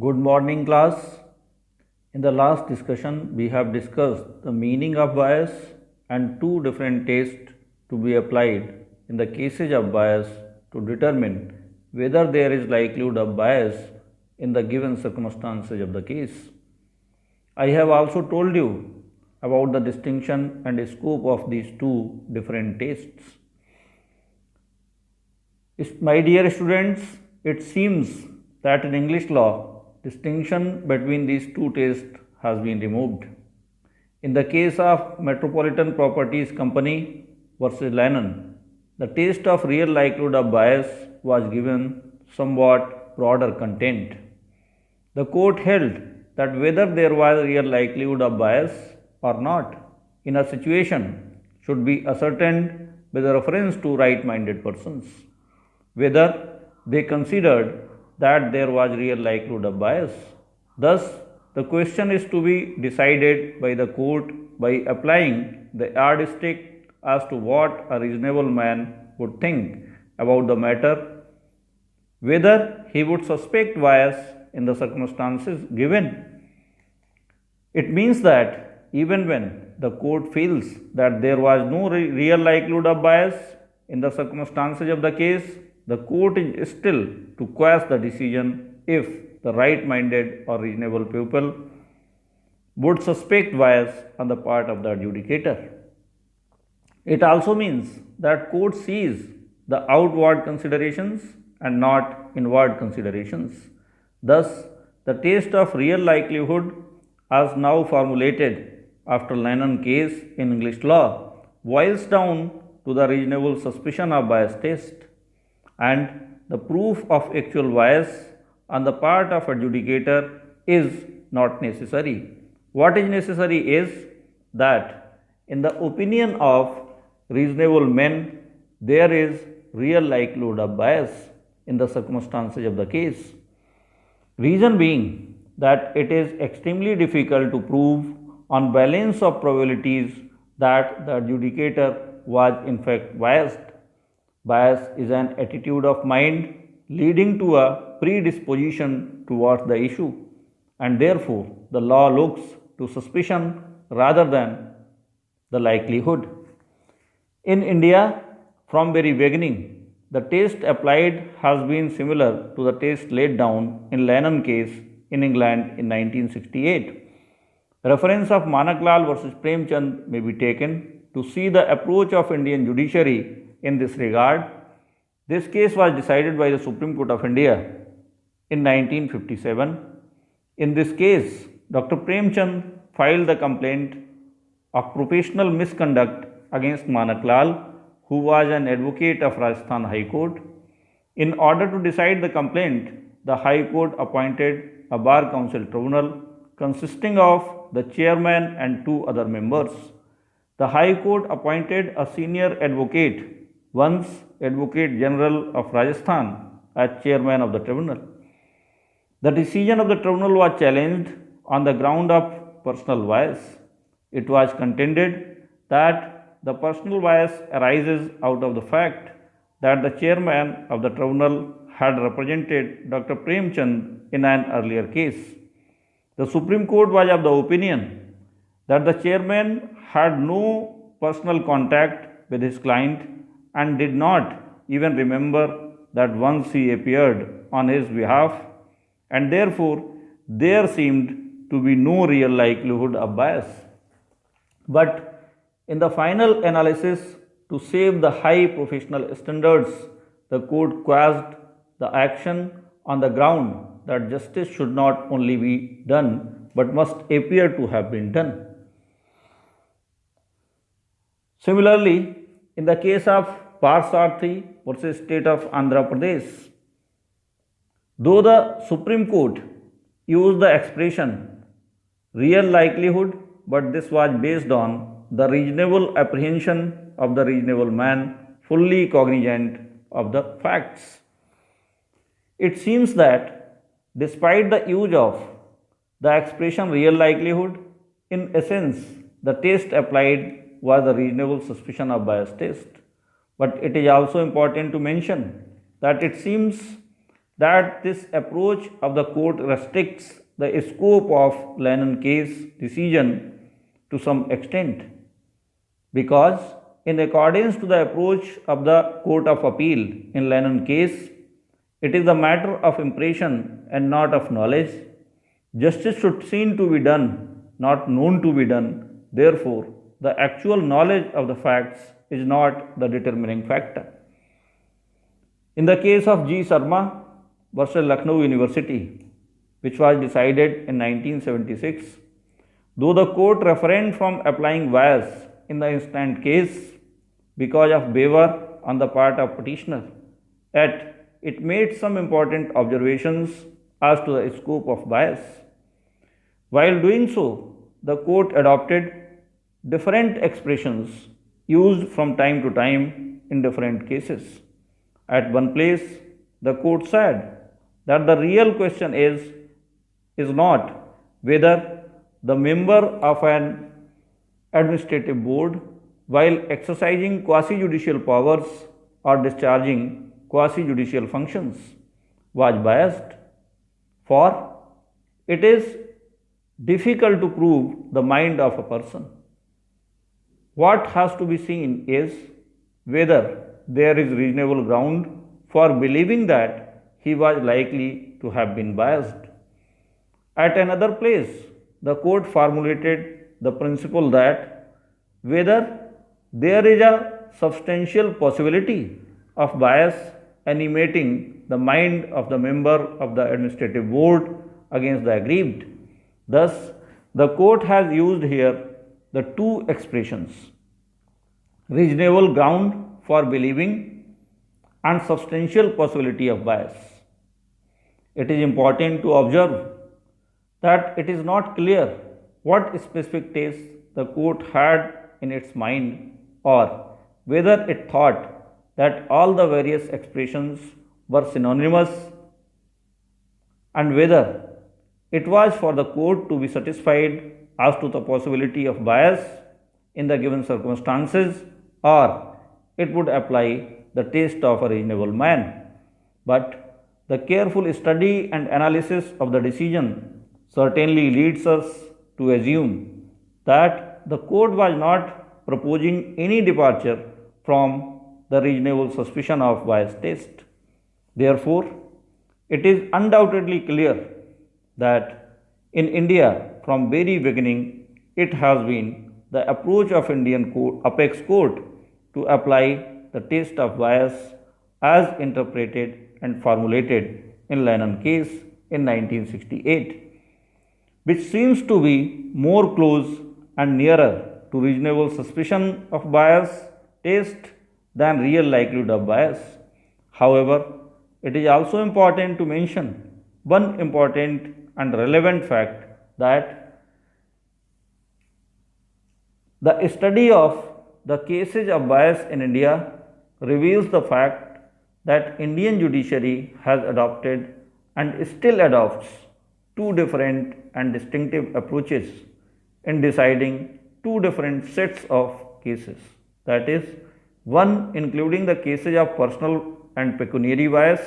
Good morning, class. In the last discussion, we have discussed the meaning of bias and two different tests to be applied in the cases of bias to determine whether there is likelihood of bias in the given circumstances of the case. I have also told you about the distinction and scope of these two different tests. My dear students, it seems that in English law, distinction between these two tests has been removed. In the case of Metropolitan Properties Company versus Lennon, the test of real likelihood of bias was given somewhat broader content. The court held that whether there was real likelihood of bias or not in a situation should be ascertained with reference to right-minded persons, whether they considered that there was real likelihood of bias. Thus, the question is to be decided by the court by applying the yardstick as to what a reasonable man would think about the matter, whether he would suspect bias in the circumstances given. It means that even when the court feels that there was no real likelihood of bias in the circumstances of the case, the court is still to quash the decision if the right-minded or reasonable people would suspect bias on the part of the adjudicator. It also means that court sees the outward considerations and not inward considerations. Thus, the test of real likelihood as now formulated after Lennon case in English law boils down to the reasonable suspicion of bias test, and the proof of actual bias on the part of adjudicator is not necessary. What is necessary is that in the opinion of reasonable men there is real likelihood of bias in the circumstances of the case. Reason being that it is extremely difficult to prove on balance of probabilities that the adjudicator was in fact biased. Bias is an attitude of mind leading to a predisposition towards the issue, and therefore the law looks to suspicion rather than the likelihood. In India, from very beginning, the test applied has been similar to the test laid down in Lennon case in England in 1968. Reference of Manaklal versus Premchand may be taken to see the approach of Indian judiciary in this regard. This case was decided by the Supreme Court of India in 1957. In this case, Dr. Premchand filed the complaint of professional misconduct against Manaklal, who was an advocate of Rajasthan High Court. In order to decide the complaint, the High Court appointed a Bar Council tribunal consisting of the chairman and two other members. The High Court appointed a senior advocate, once Advocate General of Rajasthan, as chairman of the tribunal. The decision of the tribunal was challenged on the ground of personal bias. It was contended that the personal bias arises out of the fact that the chairman of the tribunal had represented Dr. Premchand in an earlier case. The Supreme Court was of the opinion that the chairman had no personal contact with his client and did not even remember that once he appeared on his behalf, and therefore there seemed to be no real likelihood of bias. But in the final analysis, to save the high professional standards, the court quashed the action on the ground that justice should not only be done but must appear to have been done. Similarly, in the case of Parsarthi versus State of Andhra Pradesh, though the Supreme Court used the expression real likelihood, but this was based on the reasonable apprehension of the reasonable man fully cognizant of the facts. It seems that despite the use of the expression real likelihood, in essence, the test applied was the reasonable suspicion of bias test. But it is also important to mention that it seems that this approach of the court restricts the scope of Lennon case decision to some extent, because in accordance to the approach of the Court of Appeal in Lennon case, it is a matter of impression and not of knowledge. Justice should seem to be done, not known to be done. Therefore, the actual knowledge of the facts is not the determining factor. In the case of G. Sharma versus Lucknow University, which was decided in 1976, though the court refrained from applying bias in the instant case because of waiver on the part of petitioner, yet it made some important observations as to the scope of bias. While doing so, the court adopted different expressions used from time to time in different cases. At one place, the court said that the real question is not whether the member of an administrative board, while exercising quasi judicial powers or discharging quasi judicial functions, was biased, for it is difficult to prove the mind of a person. What has to be seen is whether there is reasonable ground for believing that he was likely to have been biased. At another place, the court formulated the principle that whether there is a substantial possibility of bias animating the mind of the member of the administrative board against the aggrieved. Thus, the court has used here the two expressions: reasonable ground for believing and substantial possibility of bias. It is important to observe that it is not clear what specific taste the court had in its mind, or whether it thought that all the various expressions were synonymous, and whether it was for the court to be satisfied as to the possibility of bias in the given circumstances, or it would apply the taste of a reasonable man. But the careful study and analysis of the decision certainly leads us to assume that the court was not proposing any departure from the reasonable suspicion of bias test. Therefore, it is undoubtedly clear that in India from very beginning it has been the approach of Indian Apex Court to apply the test of bias as interpreted and formulated in Lennon case in 1968, which seems to be more close and nearer to reasonable suspicion of bias test than real likelihood of bias. However, it is also important to mention one important and relevant fact, that the study of the cases of bias in India reveals the fact that Indian judiciary has adopted and still adopts two different and distinctive approaches in deciding two different sets of cases. That is, one including the cases of personal and pecuniary bias,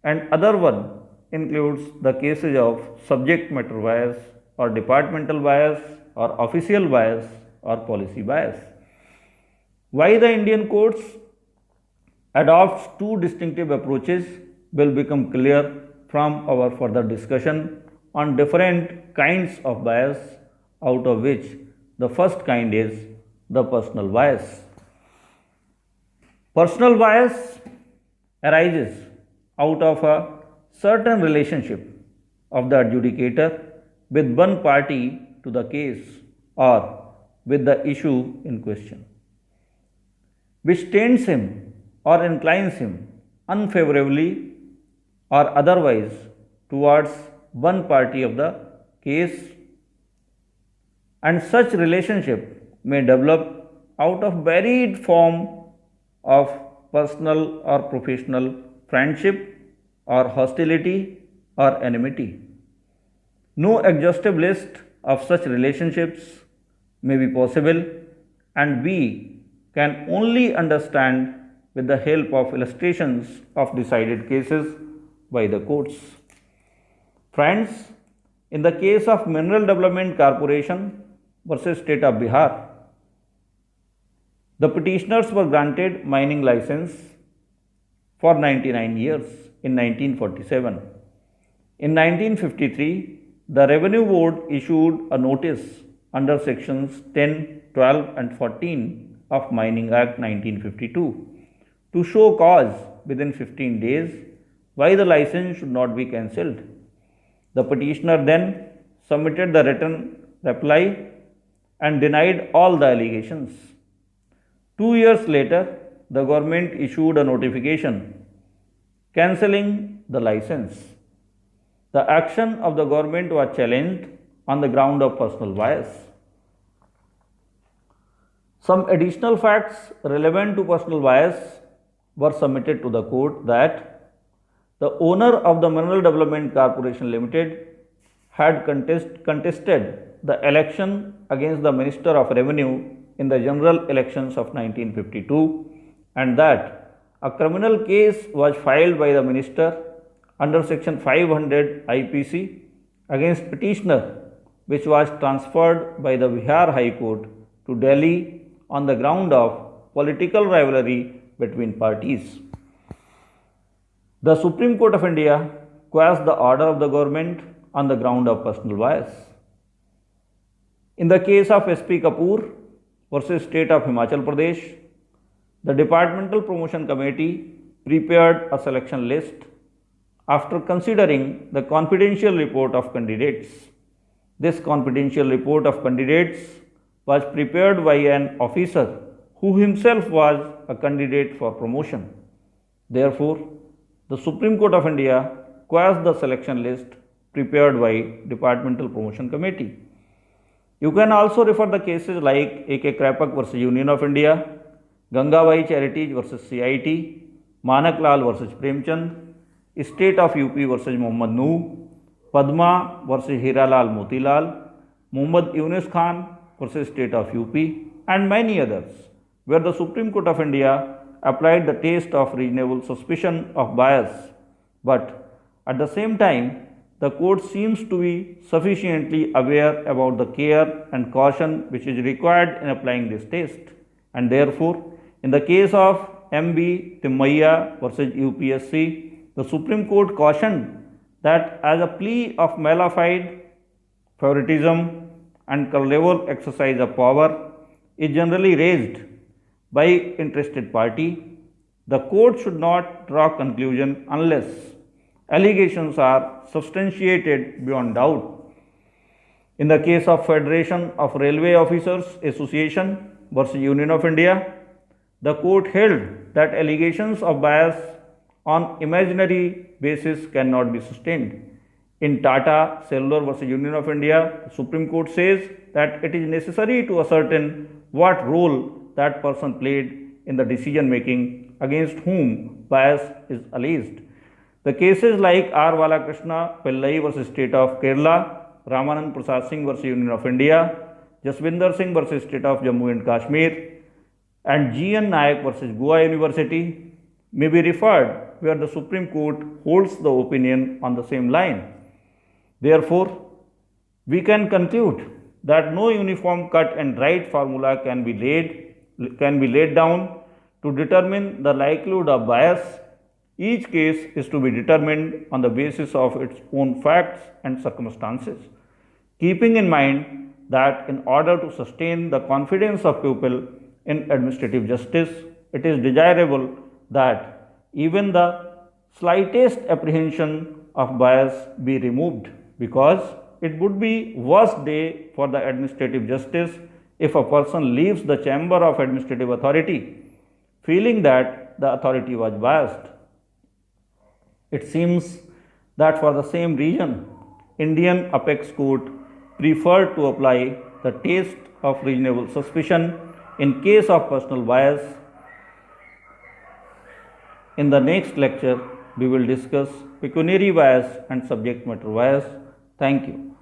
and other one includes the cases of subject matter bias or departmental bias or official bias or policy bias. Why the Indian courts adopts two distinctive approaches will become clear from our further discussion on different kinds of bias, out of which the first kind is the personal bias. Personal bias arises out of a certain relationship of the adjudicator with one party to the case or with the issue in question, which tends him or inclines him unfavorably or otherwise towards one party of the case, and such relationship may develop out of varied form of personal or professional friendship or hostility or enmity. No exhaustive list of such relationships may be possible, and we can only understand with the help of illustrations of decided cases by the courts. Friends, in the case of Mineral Development Corporation versus State of Bihar, the petitioners were granted mining license for 99 years in 1947. In 1953, the Revenue Board issued a notice under sections 10, 12 and 14 of Mining Act 1952 to show cause within 15 days why the license should not be cancelled. The petitioner then submitted the written reply and denied all the allegations. 2 years later, the government issued a notification cancelling the license. The action of the government was challenged on the ground of personal bias. Some additional facts relevant to personal bias were submitted to the court that the owner of the Mineral Development Corporation Limited had contested the election against the Minister of Revenue in the general elections of 1952, and that a criminal case was filed by the minister under section 500 IPC against petitioner, which was transferred by the Bihar High Court to Delhi on the ground of political rivalry between parties. The Supreme Court of India quashed the order of the government on the ground of personal bias. In the case of SP Kapoor versus State of Himachal Pradesh, the Departmental Promotion Committee prepared a selection list after considering the confidential report of candidates. This confidential report of candidates was prepared by an officer who himself was a candidate for promotion. Therefore, the Supreme Court of India quashed the selection list prepared by Departmental Promotion Committee. You can also refer the cases like A.K. Krapak versus Union of India, Gangabai Charities versus CIT, Manak Lal versus Premchand, State of UP versus Mohammad Nooh, Padma versus Hiralal Motilal, Muhammad Yunus Khan versus State of UP, and many others, where the Supreme Court of India applied the test of reasonable suspicion of bias. But at the same time, the court seems to be sufficiently aware about the care and caution which is required in applying this test, and therefore, in the case of M.B. Timmayya versus UPSC, the Supreme Court cautioned that as a plea of mala fide, favoritism and clever exercise of power is generally raised by interested party, the court should not draw conclusion unless allegations are substantiated beyond doubt. In the case of Federation of Railway Officers Association versus Union of India, the court held that allegations of bias on imaginary basis cannot be sustained. In Tata Cellular versus Union of India, the Supreme Court says that it is necessary to ascertain what role that person played in the decision making against whom bias is alleged. The cases like R. Balakrishna Pillai versus State of Kerala, Ramanand Prasad Singh versus Union of India, Jaswinder Singh versus State of Jammu and Kashmir, and G.N. Nayak versus Goa University may be referred where the Supreme Court holds the opinion on the same line. Therefore, we can conclude that no uniform cut and dried formula can be laid down to determine the likelihood of bias. Each case is to be determined on the basis of its own facts and circumstances, keeping in mind that in order to sustain the confidence of people in administrative justice, it is desirable that even the slightest apprehension of bias be removed, because it would be worst day for the administrative justice if a person leaves the chamber of administrative authority feeling that the authority was biased. It seems that for the same reason, Indian Apex Court preferred to apply the test of reasonable suspicion in case of personal bias. In the next lecture, we will discuss pecuniary bias and subject matter bias. Thank you.